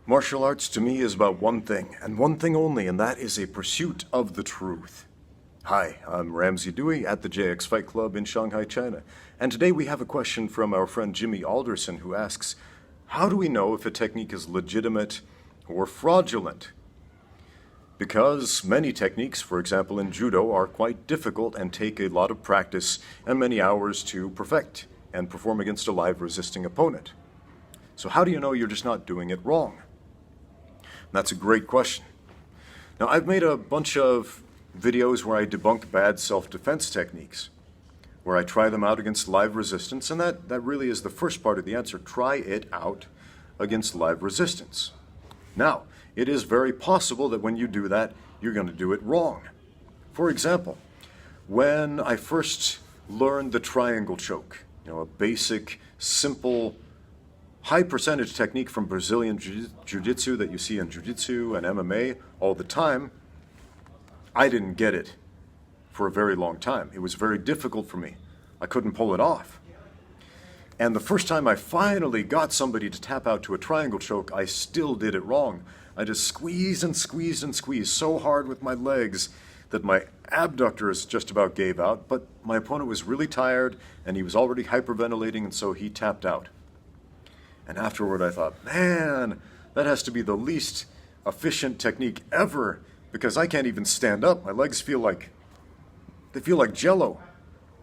Martial arts to me is about one thing, and one thing only, and that is a pursuit of the truth. Hi, I'm Ramsey Dewey at the JX Fight Club in Shanghai, China, and today we have a question from our friend Jimmy Alderson who asks, how do we know if a technique is legitimate or fraudulent? Because many techniques, for example in judo, are quite difficult and take a lot of practice and many hours to perfect and perform against a live resisting opponent. So how do you know you're just not doing it wrong? That's a great question. Now, I've made a bunch of videos where I debunk bad self-defense techniques, where I try them out against live resistance, and that really is the first part of the answer. Try it out against live resistance. Now, it is very possible that when you do that, you're going to do it wrong. For example, when I first learned the triangle choke, a basic, simple, high percentage technique from Brazilian Jiu-Jitsu that you see in Jiu-Jitsu and MMA all the time, I didn't get it for a very long time. It was very difficult for me. I couldn't pull it off. And the first time I finally got somebody to tap out to a triangle choke, I still did it wrong. I just squeezed and squeezed and squeezed so hard with my legs that my abductors just about gave out, but my opponent was really tired and he was already hyperventilating, and so he tapped out. And afterward I thought, man, that has to be the least efficient technique ever, because I can't even stand up. My legs feel like jello.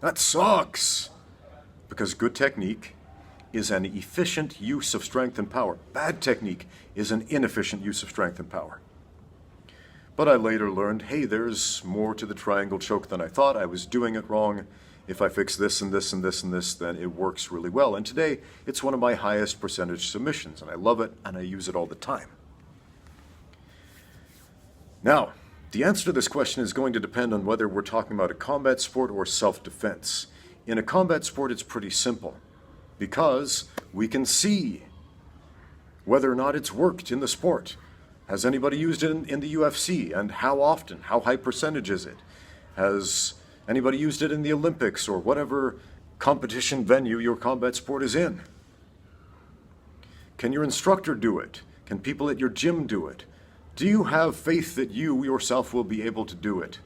That sucks. Because good technique is an efficient use of strength and power. Bad technique is an inefficient use of strength and power. But I later learned, hey, there's more to the triangle choke than I thought. I was doing it wrong. If I fix this and this and this and this, then it works really well. And today, it's one of my highest percentage submissions, and I love it, and I use it all the time. Now, the answer to this question is going to depend on whether we're talking about a combat sport or self-defense. In a combat sport, it's pretty simple, because we can see whether or not it's worked in the sport. Has anybody used it in the UFC, and how often? How high percentage is it? Has anybody used it in the Olympics or whatever competition venue your combat sport is in? Can your instructor do it? Can people at your gym do it? Do you have faith that you yourself will be able to do it?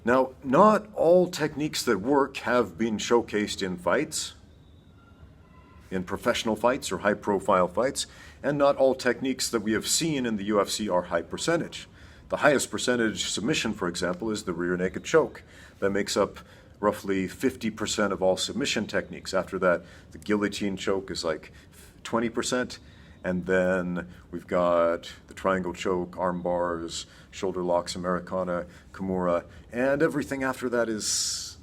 Now, not all techniques that work have been showcased in fights, in professional fights or high-profile fights, and not all techniques that we have seen in the UFC are high percentage. The highest percentage submission, for example, is the rear naked choke. That makes up roughly 50% of all submission techniques. After that, the guillotine choke is like 20%. And then we've got the triangle choke, arm bars, shoulder locks, Americana, Kimura, and everything after that is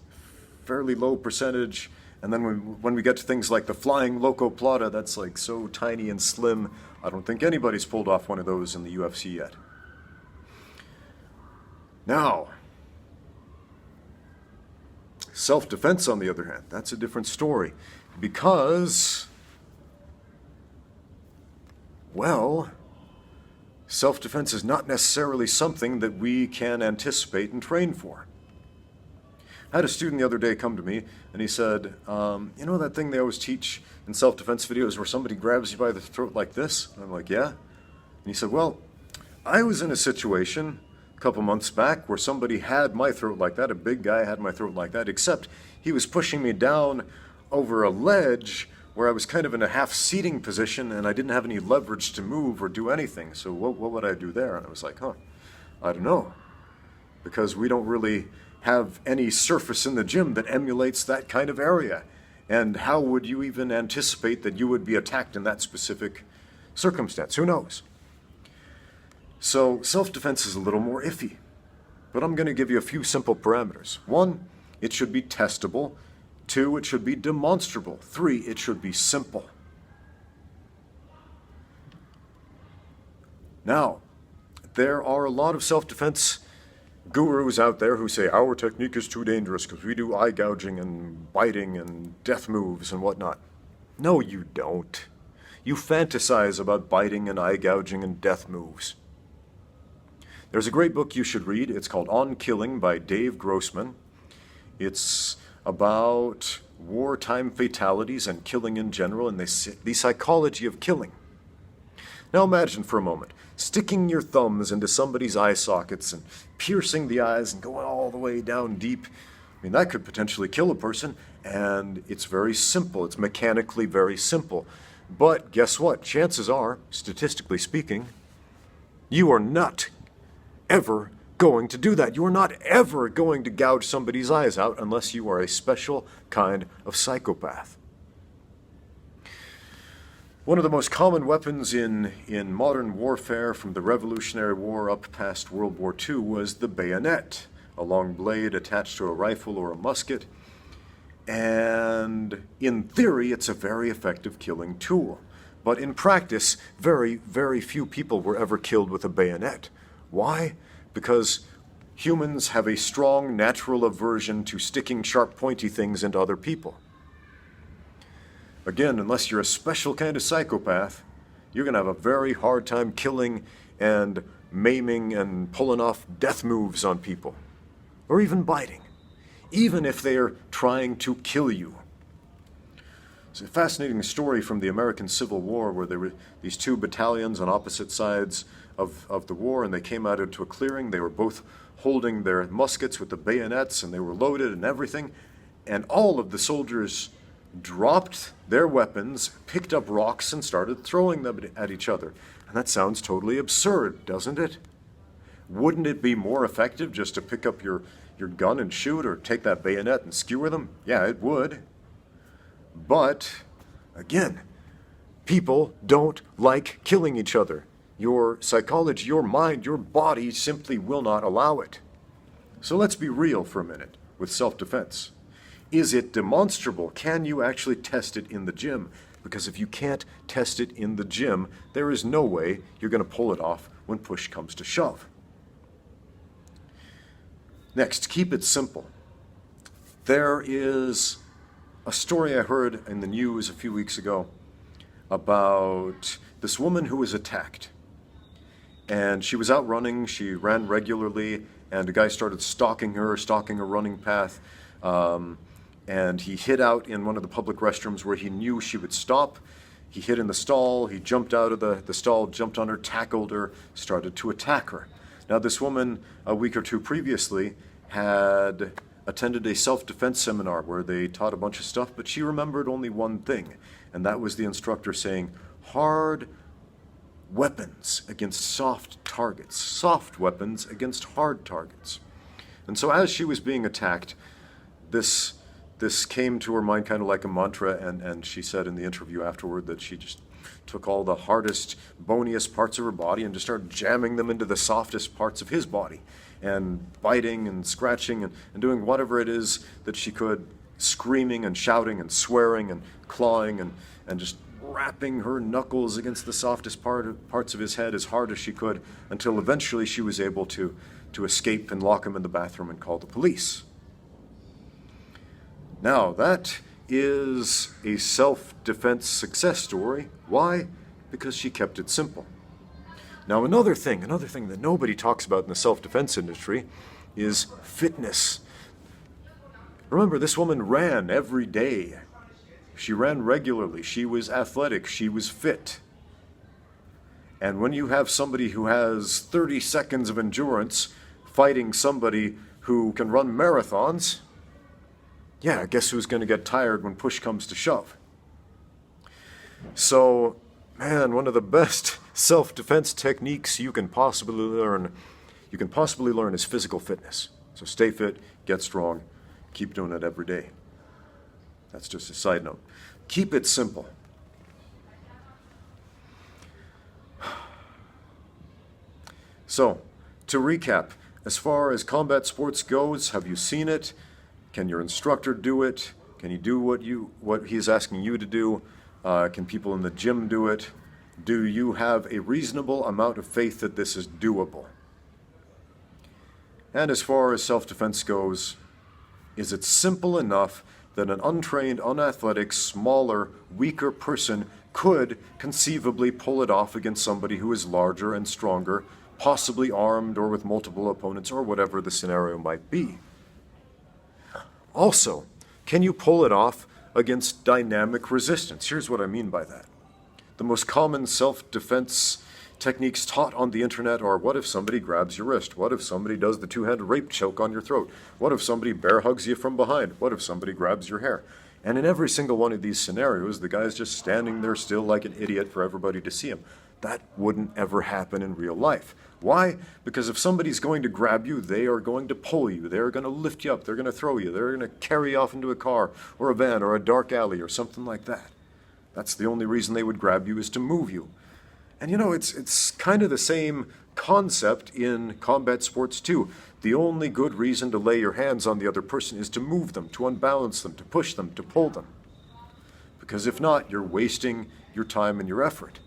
fairly low percentage. And then when we get to things like the flying loco plata, that's like so tiny and slim, I don't think anybody's pulled off one of those in the UFC yet. Now, self-defense, on the other hand, that's a different story, because, well, self-defense is not necessarily something that we can anticipate and train for. I had a student the other day come to me, and he said, you know that thing they always teach in self-defense videos where somebody grabs you by the throat like this? And I'm like, yeah. And he said, well, I was in a situation couple months back where somebody had my throat like that, a big guy had my throat like that, except he was pushing me down over a ledge where I was kind of in a half-seating position and I didn't have any leverage to move or do anything. So what would I do there? And I was like, I don't know. Because we don't really have any surface in the gym that emulates that kind of area. And how would you even anticipate that you would be attacked in that specific circumstance? Who knows? So self-defense is a little more iffy, but I'm going to give you a few simple parameters. 1, it should be testable. 2, it should be demonstrable. 3, it should be simple. Now, there are a lot of self-defense gurus out there who say our technique is too dangerous because we do eye gouging and biting and death moves and whatnot. No, you don't. You fantasize about biting and eye gouging and death moves. There's a great book you should read. It's called On Killing by Dave Grossman. It's about wartime fatalities and killing in general and the psychology of killing. Now imagine for a moment sticking your thumbs into somebody's eye sockets and piercing the eyes and going all the way down deep. I mean, that could potentially kill a person, and it's very simple. It's mechanically very simple. But guess what? Chances are, statistically speaking, you are not ever going to do that. You are not ever going to gouge somebody's eyes out unless you are a special kind of psychopath. One of the most common weapons in modern warfare from the Revolutionary War up past World War II was the bayonet, a long blade attached to a rifle or a musket. And in theory, it's a very effective killing tool. But in practice, very, very few people were ever killed with a bayonet. Why? Because humans have a strong natural aversion to sticking sharp, pointy things into other people. Again, unless you're a special kind of psychopath, you're going to have a very hard time killing and maiming and pulling off death moves on people, or even biting, even if they are trying to kill you. It's a fascinating story from the American Civil War where there were these two battalions on opposite sides of the war, and they came out into a clearing. They were both holding their muskets with the bayonets, and they were loaded and everything, and all of the soldiers dropped their weapons, picked up rocks, and started throwing them at each other. And that sounds totally absurd, doesn't it? Wouldn't it be more effective just to pick up your gun and shoot, or take that bayonet and skewer them? Yeah, it would. But, again, people don't like killing each other. Your psychology, your mind, your body simply will not allow it. So let's be real for a minute with self-defense. Is it demonstrable? Can you actually test it in the gym? Because if you can't test it in the gym, there is no way you're going to pull it off when push comes to shove. Next, keep it simple. There is a story I heard in the news a few weeks ago about this woman who was attacked. And she was out running, she ran regularly, and a guy started stalking her running path. And he hid out in one of the public restrooms where he knew she would stop. He hid in the stall, he jumped out of the stall, jumped on her, tackled her, started to attack her. Now, this woman, a week or two previously, had attended a self-defense seminar where they taught a bunch of stuff, but she remembered only one thing, and that was the instructor saying, hard weapons against soft targets, soft weapons against hard targets. And so as she was being attacked, this came to her mind kind of like a mantra, and she said in the interview afterward that she just took all the hardest, boniest parts of her body and just started jamming them into the softest parts of his body, and biting and scratching and doing whatever it is that she could, screaming and shouting and swearing and clawing and just rapping her knuckles against the softest parts of his head as hard as she could, until eventually she was able to escape and lock him in the bathroom and call the police. Now, that is a self-defense success story. Why? Because she kept it simple. Now, another thing that nobody talks about in the self-defense industry is fitness. Remember, this woman ran every day. She ran regularly. She was athletic. She was fit. And when you have somebody who has 30 seconds of endurance fighting somebody who can run marathons, yeah, guess who's going to get tired when push comes to shove? So, man, one of the best self-defense techniques you can possibly learn is physical fitness. So stay fit, get strong, keep doing it every day. That's just a side note. Keep it simple. So, to recap, as far as combat sports goes, have you seen it? Can your instructor do it? Can you do what he's asking you to do? Can people in the gym do it? Do you have a reasonable amount of faith that this is doable? And as far as self-defense goes, is it simple enough that an untrained, unathletic, smaller, weaker person could conceivably pull it off against somebody who is larger and stronger, possibly armed or with multiple opponents, or whatever the scenario might be? Also, Can you pull it off against dynamic resistance? Here's what I mean by that. The most common self-defense techniques taught on the internet are: what if somebody grabs your wrist? What if somebody does the two-handed rape choke on your throat? What if somebody bear hugs you from behind? What if somebody grabs your hair? And in every single one of these scenarios, the guy's just standing there still like an idiot for everybody to see him. That wouldn't ever happen in real life. Why? Because if somebody's going to grab you, they are going to pull you. They're going to lift you up. They're going to throw you. They're going to carry you off into a car or a van or a dark alley or something like that. That's the only reason they would grab you, is to move you. And you know, it's kind of the same concept in combat sports too. The only good reason to lay your hands on the other person is to move them, to unbalance them, to push them, to pull them. Because if not, you're wasting your time and your effort.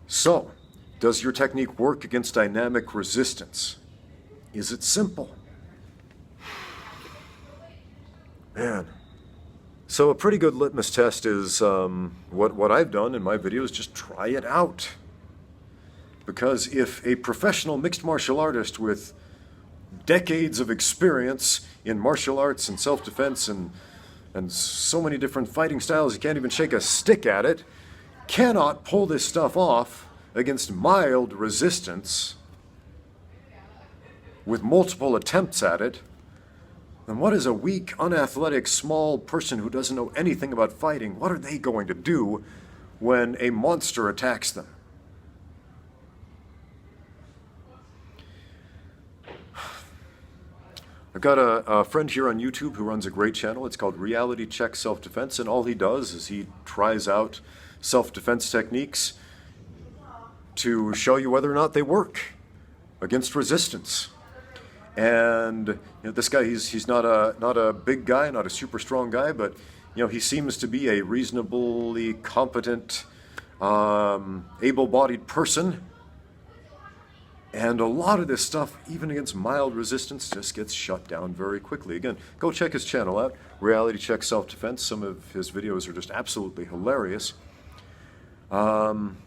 So, does your technique work against dynamic resistance? Is it simple? Man. So a pretty good litmus test is what I've done in my videos. Just try it out. Because if a professional mixed martial artist with decades of experience in martial arts and self-defense and so many different fighting styles, you can't even shake a stick at it, cannot pull this stuff off against mild resistance with multiple attempts at it, then what is a weak, unathletic, small person who doesn't know anything about fighting, what are they going to do when a monster attacks them? I've got a friend here on YouTube who runs a great channel. It's called Reality Check Self-Defense, and all he does is he tries out self-defense techniques to show you whether or not they work against resistance. And you know, this guy, he's not a big guy, not a super strong guy, but you know, he seems to be a reasonably competent, able-bodied person. And a lot of this stuff, even against mild resistance, just gets shut down very quickly. Again, go check his channel out, Reality Check Self-Defense. Some of his videos are just absolutely hilarious. And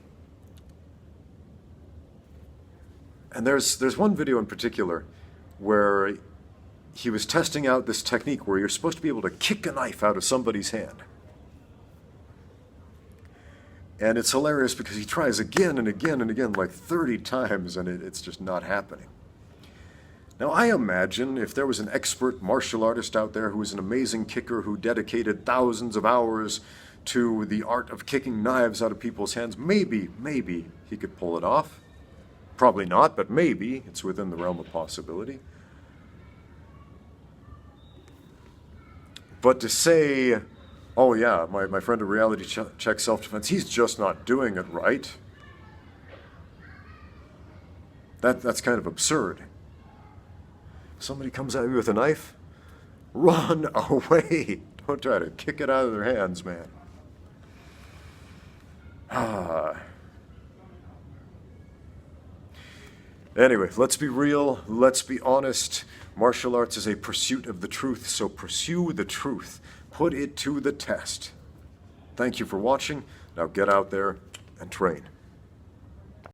there's one video in particular where he was testing out this technique where you're supposed to be able to kick a knife out of somebody's hand. And it's hilarious because he tries again and again and again, like 30 times, and it's just not happening. Now, I imagine if there was an expert martial artist out there who was an amazing kicker who dedicated thousands of hours to the art of kicking knives out of people's hands, maybe he could pull it off. Probably not, but maybe. It's within the realm of possibility. But to say, oh yeah, my friend at Reality Check Self-Defense, he's just not doing it right, that's kind of absurd. Somebody comes at you with a knife, run away. Don't try to kick it out of their hands, man. Anyway, let's be real, let's be honest. Martial arts is a pursuit of the truth, so pursue the truth. Put it to the test. Thank you for watching. Now get out there and train.